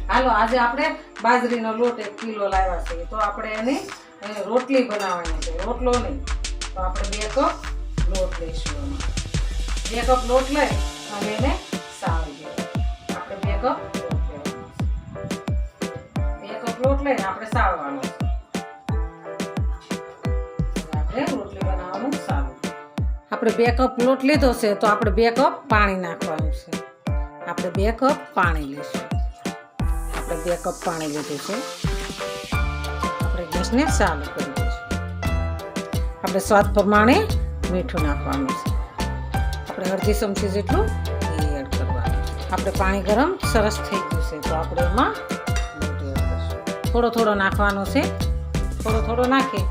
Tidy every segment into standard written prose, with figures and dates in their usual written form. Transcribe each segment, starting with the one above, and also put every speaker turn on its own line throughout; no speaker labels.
હાલો આજે આપણે બાજરીનો લોટ 1 કિલો લાવ્યા છે તો આપણે એની રોટલી બનાવવાની છે, રોટલો નહીં. તો આપણે 2 કપ લોટ લઈશું. 2 કપ લોટ લઈ અને એને સાળી દેવાનો. આપણે 2 કપ લોટ લઈને આપણે સાળવાનો છે. આપણે રોટલી બનાવવાનું સારું. આપણે 2 કપ લોટ લીધો છે તો આપણે 2 કપ પાણી નાખવાનું છે. આપણે 2 કપ પાણી લઈશું. આપણે 2 કપ પાણી લીધું છે. આપણે ગેસને ચાલુ કરી દઈશું. આપણે સ્વાદ પ્રમાણે મીઠું નાખવાનું છે. આપણે અડધી ચમચી જેટલું ઘી એડ કરવાનું છે. આપણે પાણી ગરમ સરસ થઈ ગયું છે તો આપણે એમાં લોટ એડ કરીશું. થોડો થોડો નાખવાનો છે. થોડો થોડો નાખી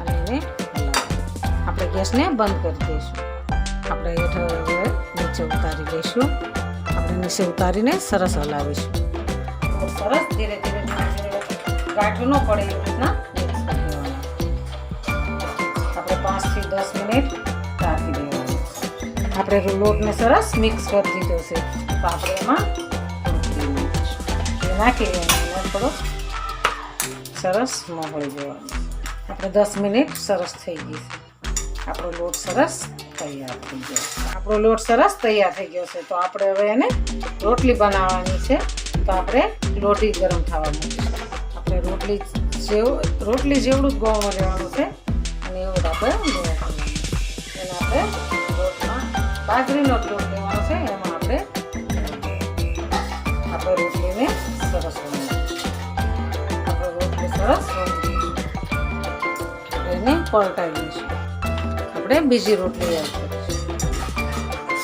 અને એને હલાવવાનું. આપણે ગેસને બંધ કરી દઈશું. આપણે હેઠળ નીચે ઉતારી લઈશું. આપણે નીચે ઉતારીને સરસ હલાવીશું. સરસ ધીરે ધીરે ગાંઠ ન પડે એ રીતના મિક્સ કરી દેવાનું. આપણે 5 થી 10 મિનિટ રાખી દેવાનું. આપણે લોટને સરસ મિક્સ કરી દીધો છે તો આપણે એમાં નાખી દેવાનું. થોડો સરસ મોહળી દેવાનું. આપણે 10 મિનિટ સરસ થઈ ગઈ છે. આપણો લોટ સરસ તૈયાર થઈ ગયો. આપણો લોટ સરસ તૈયાર થઈ ગયો છે તો આપણે હવે એને રોટલી બનાવવાની છે. તો આપણે લોટી ગરમ થવા મૂકીશું. આપણે રોટલી જેવડું જ ગોળ લેવાનું છે અને એવું આપણે લેવાનું. એને આપણે લોટમાં બાજરીનો લોટ લેવાનો છે. એમાં આપણે રોટલીને સરસ વણવાનું. આપણે રોટલી સરસ વણી એને પલટાવી દઈશું. આપણે બીજી રોટલી એડ કરીશું.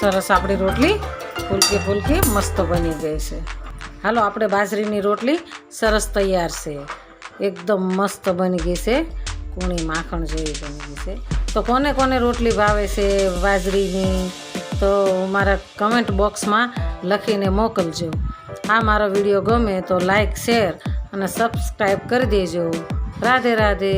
સરસ આપણી રોટલી ફૂલકી ફૂલકી મસ્ત બની ગઈ છે. હાલો આપણે બાજરીની રોટલી સરસ તૈયાર છે. એકદમ મસ્ત બની ગઈ છે. કૂણી માખણ જેવી બની ગઈ છે. તો કોને કોને રોટલી ભાવે છે બાજરીની તો મારા કમેન્ટ બોક્સમાં લખીને મોકલજો. આ મારો વિડીયો ગમે તો લાઈક શેર અને સબસ્ક્રાઈબ કરી દેજો. રાધે રાધે.